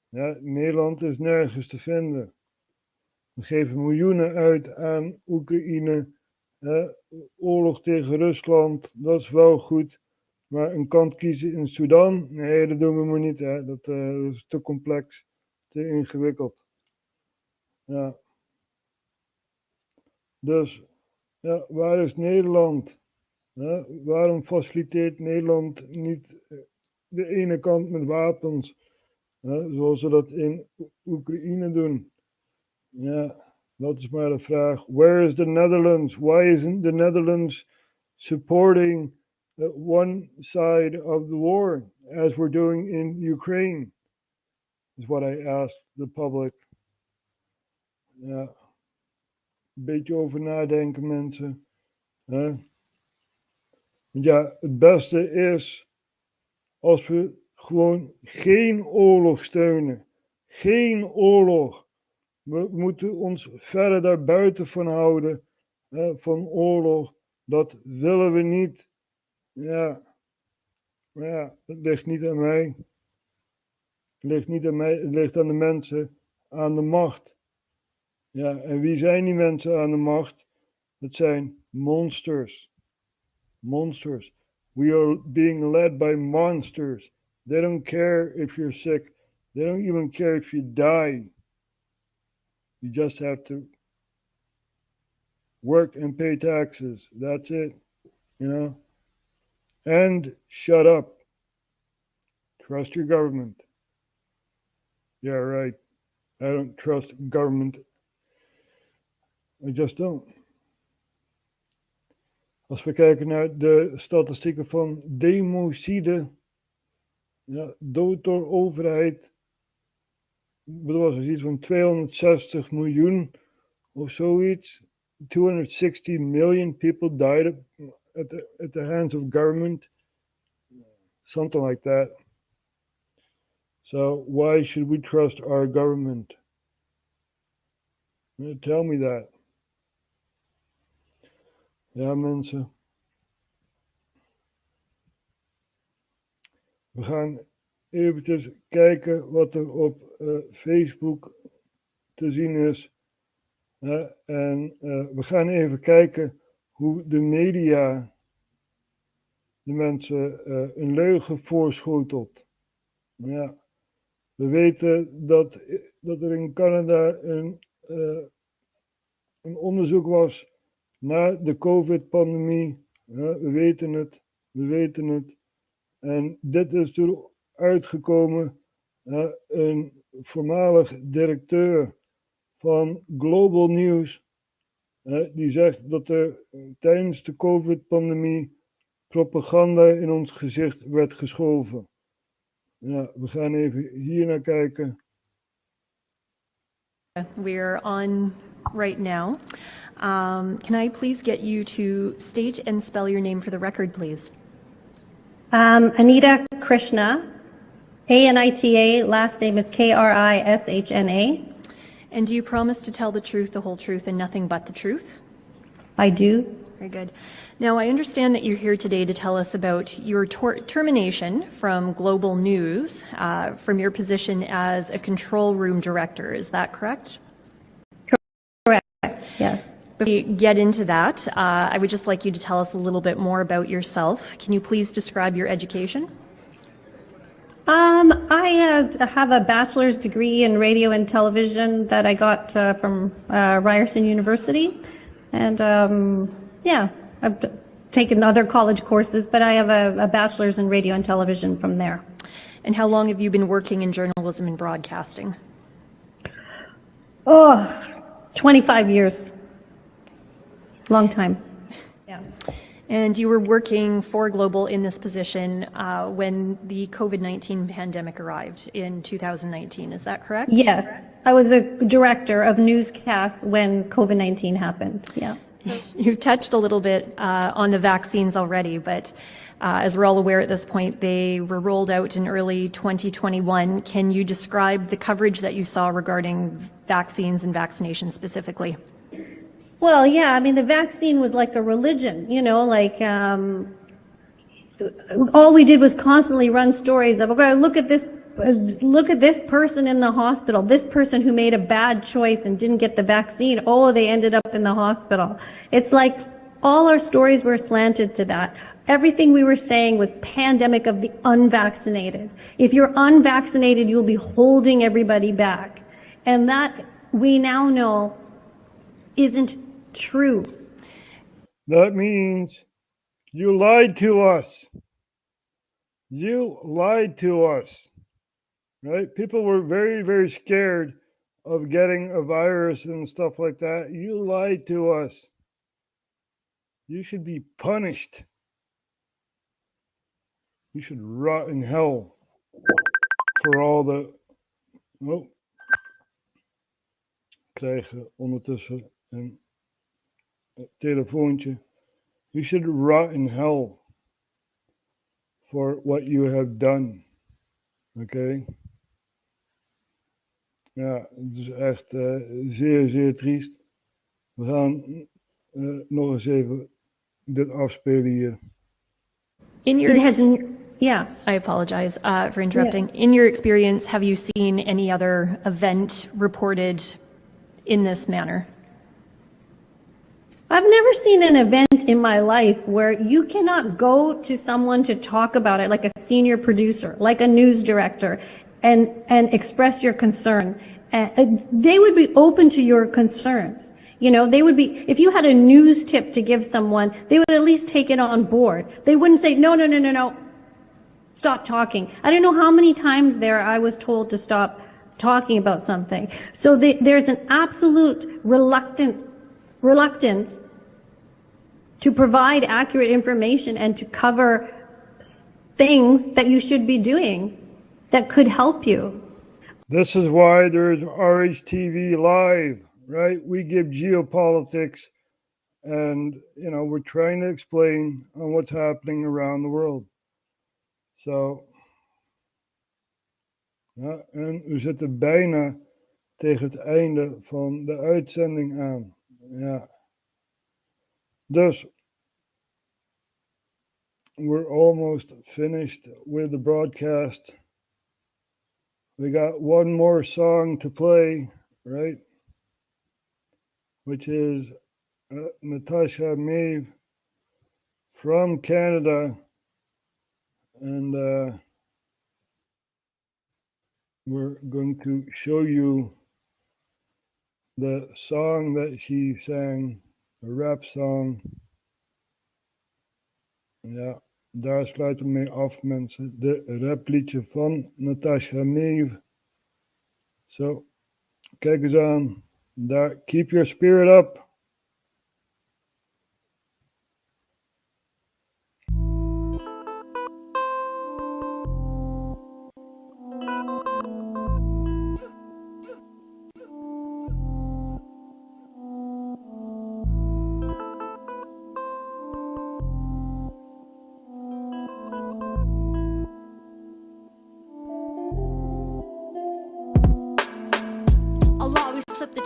Ja, Nederland is nergens te vinden. We geven miljoenen uit aan Oekraïne. Oorlog tegen Rusland, dat is wel goed. Maar een kant kiezen in Sudan? Nee, dat doen we maar niet. Hè. Dat is te complex, te ingewikkeld. Ja. Dus, ja, waar is Nederland? Waarom faciliteert Nederland niet de ene kant met wapens, zoals ze dat in Oekraïne doen? Ja, dat is maar de vraag. Where is the Netherlands? Why isn't the Netherlands supporting one side of the war, as we're doing in Ukraine? Is what I asked the public. Ja, een beetje over nadenken, mensen. Want ja, het beste is als we gewoon geen oorlog steunen. Geen oorlog. We moeten ons verder daarbuiten van houden, van oorlog. Dat willen we niet. Ja, maar ja, het ligt niet aan mij. Het ligt niet aan mij, het ligt aan de mensen, aan de macht. Ja, en wie zijn die mensen aan de macht? Het zijn monsters. Monsters. We are being led by monsters. They don't care if you're sick. They don't even care if you die. You just have to work and pay taxes. That's it. You know? And shut up. Trust your government. Yeah, right. I don't trust government. I just don't. Als we kijken naar de statistieken van democide, ja, dood door overheid, er was iets van 260 miljoen of zoiets. 260 million people died at the hands of government. Something like that. So why should we trust our government? Tell me that. Ja, mensen. We gaan eventjes kijken wat er op Facebook te zien is. En we gaan even kijken hoe de media de mensen een leugen voorschotelt. Ja. We weten dat er in Canada een onderzoek was naar de COVID-pandemie. Ja, we weten het. En dit is eruit gekomen. Een voormalig directeur van Global News, die zegt dat er tijdens de COVID-pandemie propaganda in ons gezicht werd geschoven. Ja, we gaan even hier naar kijken. We're on right now. Can I please get you to state and spell your name for the record, please? Anita Krishna, A-N-I-T-A, last name is K-R-I-S-H-N-A. And do you promise to tell the truth, the whole truth, and nothing but the truth? I do. Very good. Now, I understand that you're here today to tell us about your termination from Global News, from your position as a control room director. Is that correct? Correct, yes. Before we get into that, I would just like you to tell us a little bit more about yourself. Can you please describe your education? I have a bachelor's degree in radio and television that I got from Ryerson University. And yeah, I've taken other college courses, but I have a bachelor's in radio and television from there. And how long have you been working in journalism and broadcasting? 25 years. Long time. Yeah. And you were working for Global in this position when the COVID-19 pandemic arrived in 2019, is that correct? Yes. I was a director of newscasts when COVID-19 happened, yeah. So you touched a little bit on the vaccines already, but as we're all aware at this point, they were rolled out in early 2021. Can you describe the coverage that you saw regarding vaccines and vaccination specifically? Well, yeah, I mean, the vaccine was like a religion, you know, like all we did was constantly run stories of, okay, look at this person in the hospital, this person who made a bad choice and didn't get the vaccine. Oh, they ended up in the hospital. It's like all our stories were slanted to that. Everything we were saying was pandemic of the unvaccinated. If you're unvaccinated, you'll be holding everybody back. And that we now know isn't true. That means you lied to us. You lied to us, right? People were very, very scared of getting a virus and stuff like that. You lied to us. You should be punished. You should rot in hell voor all the... Oh. Krijgen ondertussen een telefoontje. You should rot in hell for what you have done. Oké? Ja, het is echt zeer, zeer triest. We gaan nog eens even dit afspelen hier. I apologize for interrupting. Yeah. In your experience, have you seen any other event reported in this manner? I've never seen an event in my life where you cannot go to someone to talk about it, like a senior producer, like a news director, and express your concern. They would be open to your concerns. You know, they would be, if you had a news tip to give someone, they would at least take it on board. They wouldn't say, no, stop talking. I don't know how many times there I was told to stop talking about something. So there's an absolute reluctance to provide accurate information and to cover things that you should be doing that could help you. This is why there's RHTVLive, right? We give geopolitics and, you know, we're trying to explain on what's happening around the world. So, ja, en we zitten bijna tegen het einde van de uitzending aan. Ja. Dus, we're almost finished with the broadcast. We got one more song to play, right? Which is Natasha Maeve from Canada. And we're going to show you the song that she sang, a rap song. Ja, daar sluiten we mee af, mensen. De rapliedje van Natasha Maeve. Zo, kijk eens aan. Daar, keep your spirit up.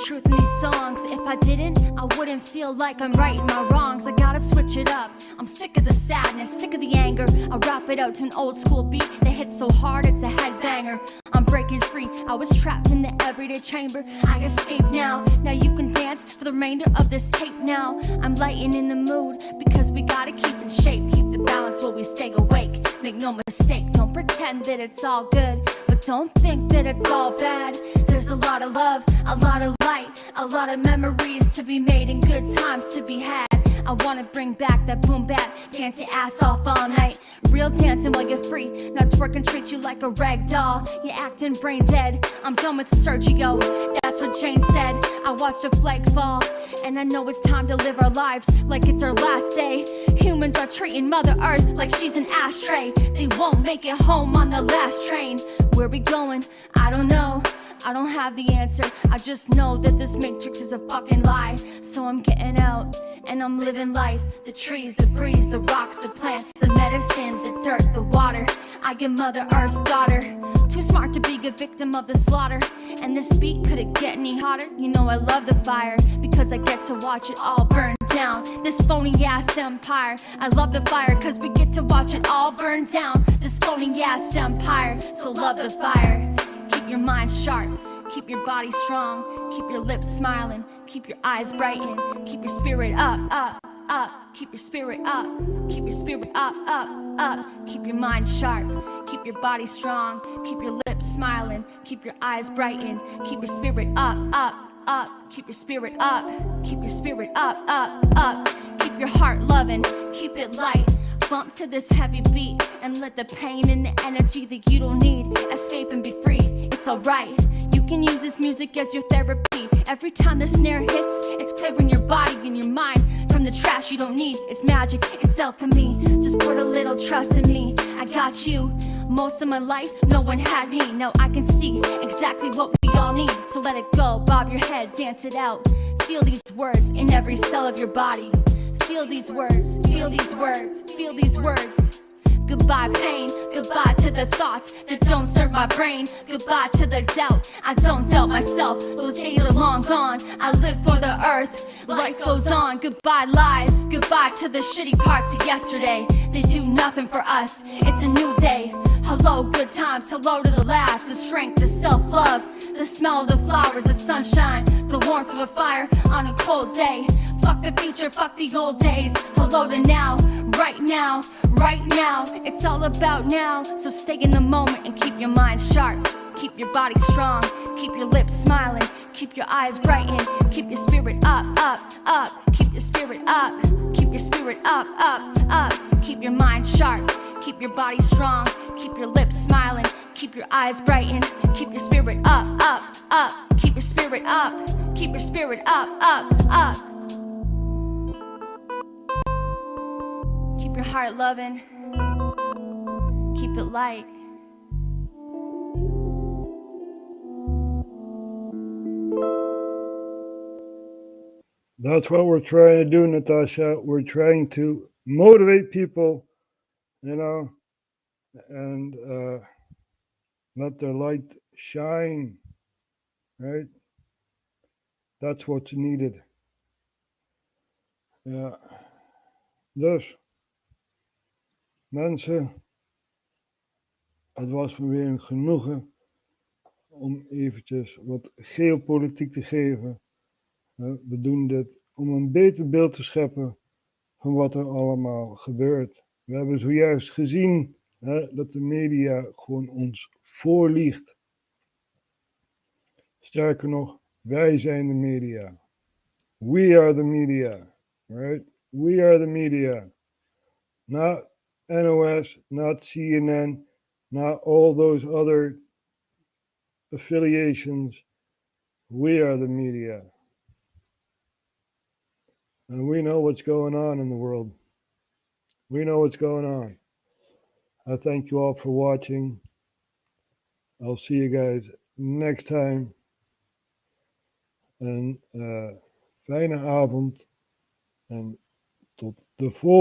Truth in these songs. If I didn't, I wouldn't feel like I'm righting my wrongs. I gotta switch it up. I'm sick of the sadness, sick of the anger. I rap it out to an old school beat that hits so hard it's a headbanger. I'm breaking free. I was trapped in the everyday chamber. I escaped now. Now you can dance for the remainder of this tape now. I'm lighting in the mood because we gotta keep in shape. Keep the balance while we stay awake. Make no mistake, don't pretend that it's all good, but don't think that it's all bad. There's a lot of love, a lot of light, a lot of memories to be made and good times to be had. I wanna bring back that boom bap, dance your ass off all night. Real dancing while you're free, not twerk and treat you like a rag doll. You're acting brain dead, I'm done with Sergio. That's what Jane said. I watched a flake fall, and I know it's time to live our lives like it's our last day. Humans are treating Mother Earth like she's an ashtray. They won't make it home on the last train. Where we going? I don't know. I don't have the answer. I just know that this matrix is a fucking lie. So I'm getting out and I'm living life. The trees, the breeze, the rocks, the plants, the medicine, the dirt, the water. I am Mother Earth's daughter. Too smart to be a victim of the slaughter. And this beat, could it get any hotter? You know I love the fire because I get to watch it all burn down this phony ass empire. I love the fire cause we get to watch it all burn down this phony ass empire. So love the fire. Keep your mind sharp, keep your body strong, keep your lips smiling, keep your eyes brightened, keep your spirit up, up, up, keep your spirit up, keep your spirit up, up, up, keep your mind sharp, keep your body strong, keep your lips smiling, keep your eyes brightened, keep your spirit up, up, up, keep your spirit up, keep your spirit up, up, up, keep your heart loving, keep it light. Bump to this heavy beat and let the pain and the energy that you don't need escape and be free. It's alright. You can use this music as your therapy. Every time the snare hits, it's clearing your body and your mind from the trash you don't need. It's magic, it's alchemy. Just put a little trust in me. I got you. Most of my life, no one had me. Now I can see exactly what we all need. So let it go, bob your head, dance it out. Feel these words in every cell of your body. Feel these words, feel these words, feel these words. Goodbye pain, goodbye to the thoughts that don't serve my brain. Goodbye to the doubt, I don't doubt myself. Those days are long gone, I live for the earth. Life goes on, goodbye lies. Goodbye to the shitty parts of yesterday. They do nothing for us, it's a new day. Hello, good times, hello to the laughs. The strength, the self-love, the smell of the flowers, the sunshine, the warmth of a fire on a cold day. Fuck the future, fuck the old days. Hello to now, right now, right now. It's all about now. So stay in the moment and keep your mind sharp. Keep your body strong, keep your lips smiling, keep your eyes brightened, keep your spirit up, up, up, keep your spirit up, keep your spirit up, up, up, keep your mind sharp, keep your body strong, keep your lips smiling, keep your eyes brightened, keep your spirit up, up, up, keep your spirit up, keep your spirit up, up, up. Keep your heart loving, keep it light. That's what we're trying to do, Natasha. We're trying to motivate people, you know, and let their light shine, right? That's what's needed. Ja. Dus, mensen, het was me weer een genoegen om eventjes wat geopolitiek te geven. We doen dit om een beter beeld te scheppen van wat er allemaal gebeurt. We hebben zojuist gezien dat de media gewoon ons voorliegt. Sterker nog, wij zijn de media. We are the media, right? We are the media. Not NOS, not CNN, not all those other affiliations. We are the media. And we know what's going on in the world. We know what's going on. I thank you all for watching. I'll see you guys next time. En fijne avond. En tot de volgende.